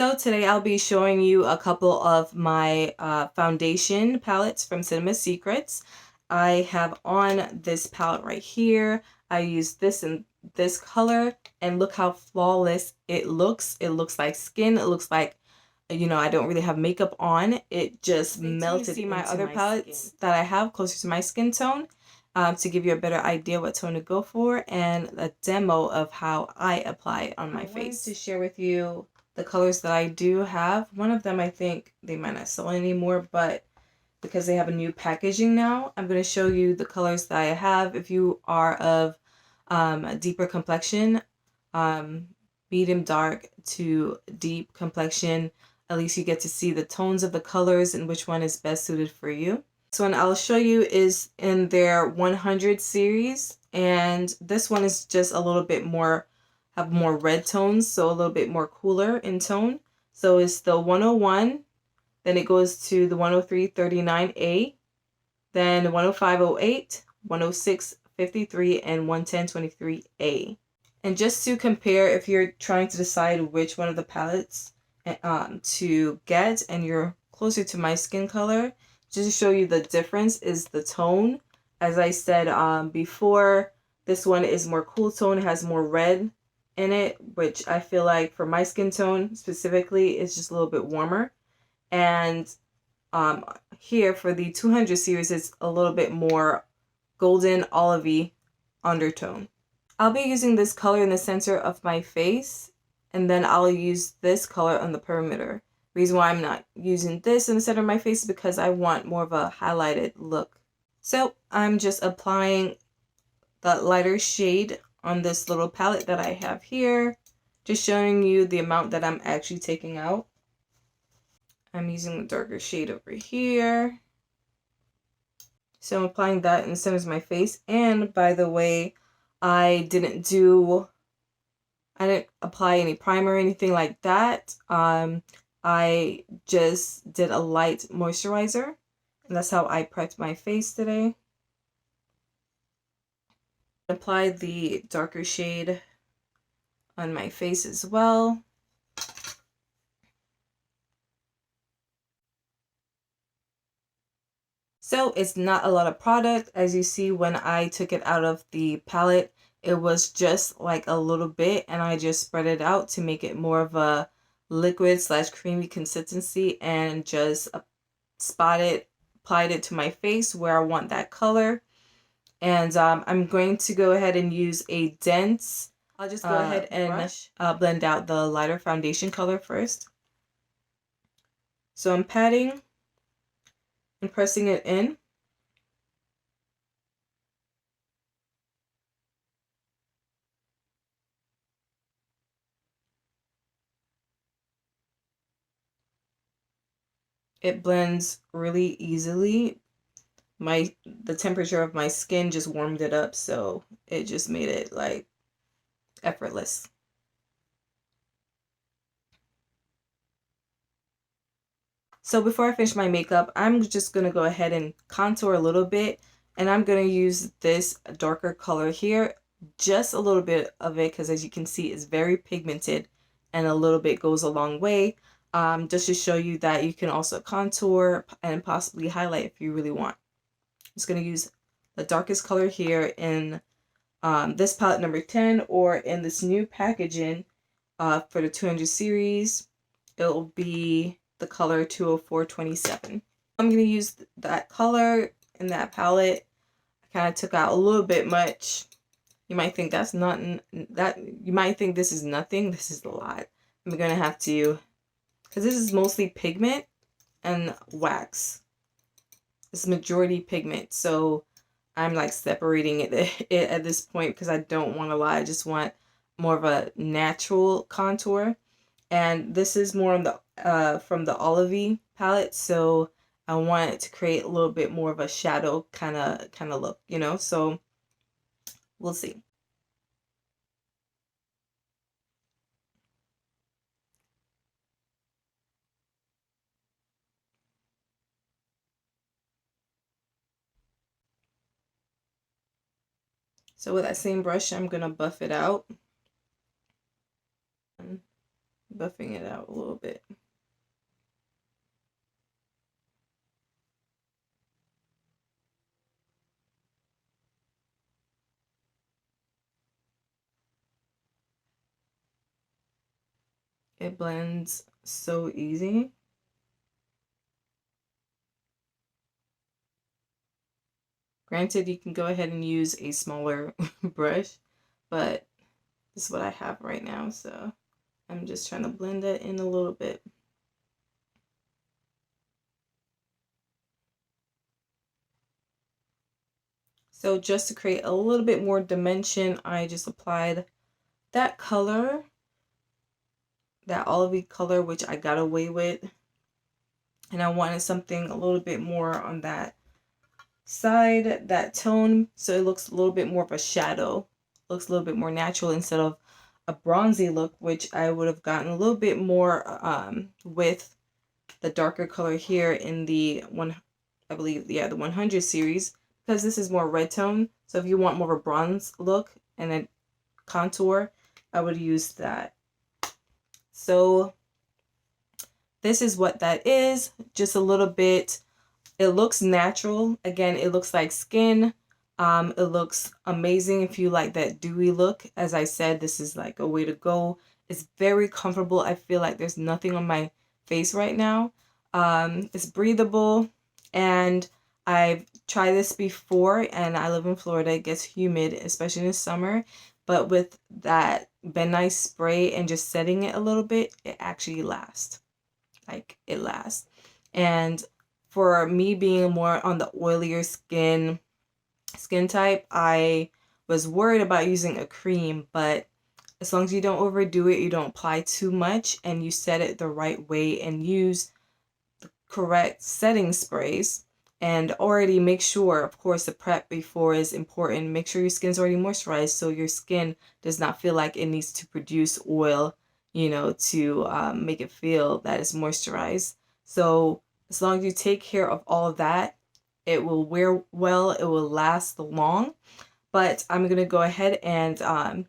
So today I'll be showing you a couple of my foundation palettes from Cinema Secrets. I have on this palette right here. I use this in this color, and look how flawless it looks. It looks like skin. It looks like, I don't really have makeup on. It just melted into my other palettes that I have closer to my skin tone, to give you a better idea what tone to go for, and a demo of how I apply it on my face. To share with you the colors that I do have. One of them I think they might not sell anymore, but because they have a new packaging now, I'm going to show you the colors that I have. If you are of a deeper complexion, medium dark to deep complexion, at least you get to see the tones of the colors and which one is best suited for you. This one I'll show you is in their 100 series, and this one is just a little bit more, have more red tones, so a little bit more cooler in tone. So it's the 101, then it goes to the 10339A, then 10508, 10653, and 11023A. And just to compare, if you're trying to decide which one of the palettes to get and you're closer to my skin color, just to show you the difference is the tone. As I said before, this one is more cool tone, it has more red in it, which I feel like for my skin tone specifically is just a little bit warmer. And here for the 200 series, it's a little bit more golden olivey undertone. I'll be using this color in the center of my face, and then I'll use this color on the perimeter. Reason why I'm not using this in the center of my face is because I want more of a highlighted look. So I'm just applying the lighter shade on this little palette that I have here, just showing you the amount that I'm actually taking out. I'm using the darker shade over here. So I'm applying that in the center of my face. And by the way, I didn't apply any primer or anything like that. I just did a light moisturizer, and that's how I prepped my face today. Apply the darker shade on my face as well. So it's not a lot of product. As you see, when I took it out of the palette, it was just like a little bit, and I just spread it out to make it more of a liquid / creamy consistency, and just applied it to my face where I want that color. And I'm going to go ahead and use a dense, I'll just go ahead and brush, blend out the lighter foundation color first. So I'm patting and pressing it in. It blends really easily. The temperature of my skin just warmed it up, so it just made it like effortless. So before I finish my makeup, I'm just going to go ahead and contour a little bit, and I'm going to use this darker color here, just a little bit of it, because as you can see, it's very pigmented, and a little bit goes a long way, just to show you that you can also contour and possibly highlight if you really want. I'm just going to use the darkest color here in this palette number 10, or in this new packaging for the 200 series. It'll be the color 20427. I'm going to use that color in that palette. I kind of took out a little bit much. You might think that's not that. You might think this is nothing. This is a lot. I'm going to have to, because this is mostly pigment and wax. It's majority pigment, so I'm like separating it at this point because I don't want to lie. I just want more of a natural contour. And this is more on the from the olivey palette, so I want it to create a little bit more of a shadow kind of look, so we'll see. So with that same brush, I'm gonna buff it out. buffing it out a little bit. It blends so easy. Granted, you can go ahead and use a smaller brush, but this is what I have right now, so I'm just trying to blend it in a little bit. So just to create a little bit more dimension, I just applied that color, that olivey color, which I got away with. And I wanted something a little bit more on that side, that tone, so it looks a little bit more of a shadow. Looks a little bit more natural instead of a bronzy look, which I would have gotten a little bit more with the darker color here in the I believe, yeah, the 100 series, because this is more red tone. So if you want more of a bronze look and a contour, I would use that. So this is what that is, just a little bit. It looks natural. Again, it looks like skin. It looks amazing if you like that dewy look. As I said, this is like a way to go. It's very comfortable. I feel like there's nothing on my face right now. It's breathable, and I've tried this before, and I live in Florida. It gets humid, especially in the summer. But with that Ben Nye spray and just setting it a little bit, it actually lasts. Like, it lasts. And for me being more on the oilier skin type, I was worried about using a cream, but as long as you don't overdo it, you don't apply too much, and you set it the right way and use the correct setting sprays, and already make sure, of course, the prep before is important. Make sure your skin's already moisturized so your skin does not feel like it needs to produce oil, to make it feel that it's moisturized. So as long as you take care of all of that, it will wear well, it will last long. But I'm going to go ahead and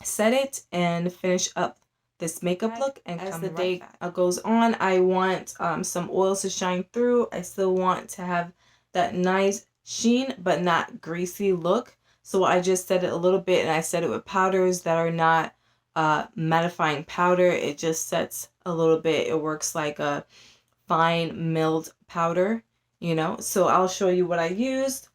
set it and finish up this makeup look. And as the day goes on, I want some oils to shine through. I still want to have that nice sheen but not greasy look. So I just set it a little bit, and I set it with powders that are not mattifying powder. It just sets a little bit. It works like a fine milled powder, So I'll show you what I used.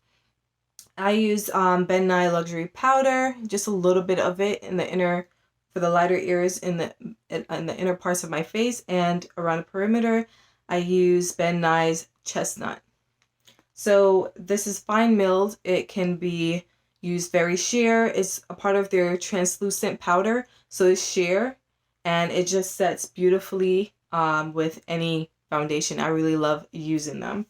I used Ben Nye Luxury Powder, just a little bit of it in the inner, for the lighter areas in the inner parts of my face, and around the perimeter, I use Ben Nye's Chestnut. So this is fine milled. It can be used very sheer. It's a part of their translucent powder, so it's sheer, and it just sets beautifully with any foundation. I really love using them.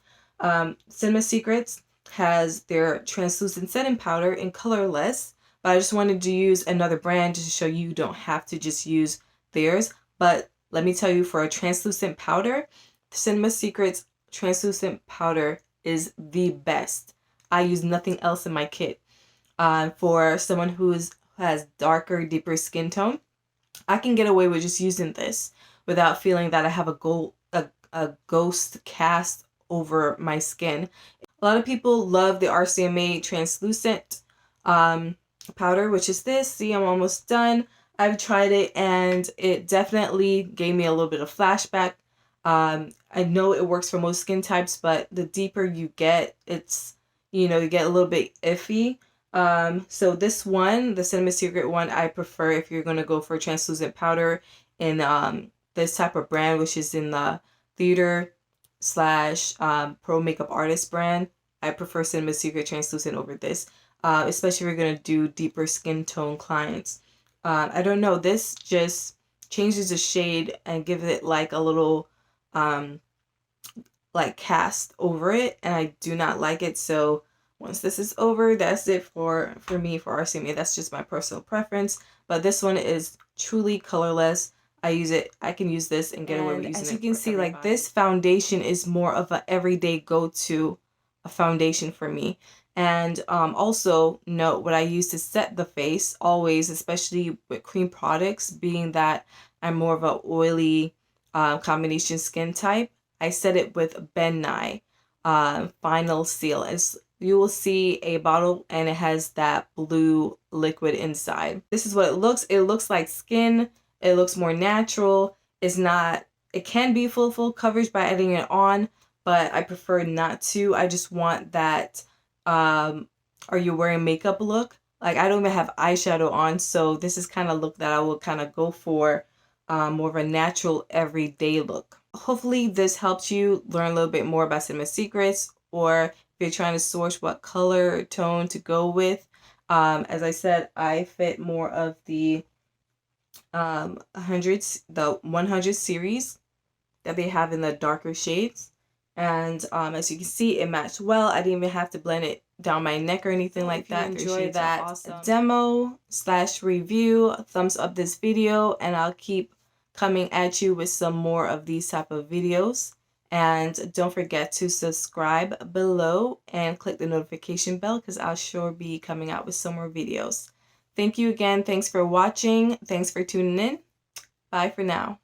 Cinema Secrets has their translucent setting powder in colorless, but I just wanted to use another brand just to show you don't have to just use theirs. But let me tell you, for a translucent powder, Cinema Secrets translucent powder is the best. I use nothing else in my kit. For someone who has darker, deeper skin tone, I can get away with just using this without feeling that I have a ghost cast over my skin. A lot of people love the RCMA translucent powder, which is this. See, I'm almost done. I've tried it, and it definitely gave me a little bit of flashback. I know it works for most skin types, but the deeper you get, it's, you get a little bit iffy. So this one, the Cinema Secret one, I prefer if you're going to go for translucent powder in this type of brand, which is in the theater slash pro makeup artist brand. I prefer Cinema Secret translucent over this, especially if you're going to do deeper skin tone clients. I don't know, this just changes the shade and gives it like a little like cast over it, and I do not like it. So once this is over, that's it for me for RCMA. That's just my personal preference, but this one is truly colorless. I can use this and get away with using it. As you can see, like, this foundation is more of a everyday go-to foundation for me. And also note what I use to set the face always, especially with cream products, being that I'm more of a oily combination skin type. I set it with Nye Final Seal. As you will see a bottle and it has that blue liquid inside. This is what it looks. It looks like skin. It looks more natural. It's not, it can be full coverage by adding it on, but I prefer not to. I just want that are you wearing makeup look. Like I don't even have eyeshadow on, so this is kind of look that I will kind of go for more of a natural everyday look. Hopefully this helps you learn a little bit more about Cinema Secrets, or if you're trying to source what color or tone to go with. As I said, I fit more of the 100 series that they have in the darker shades. And as you can see, it matched well. I didn't even have to blend it down my neck or anything like that. Enjoy that awesome demo / review, thumbs up this video, and I'll keep coming at you with some more of these type of videos. And don't forget to subscribe below and click the notification bell, because I'll sure be coming out with some more videos. Thank you again. Thanks for watching. Thanks for tuning in. Bye for now.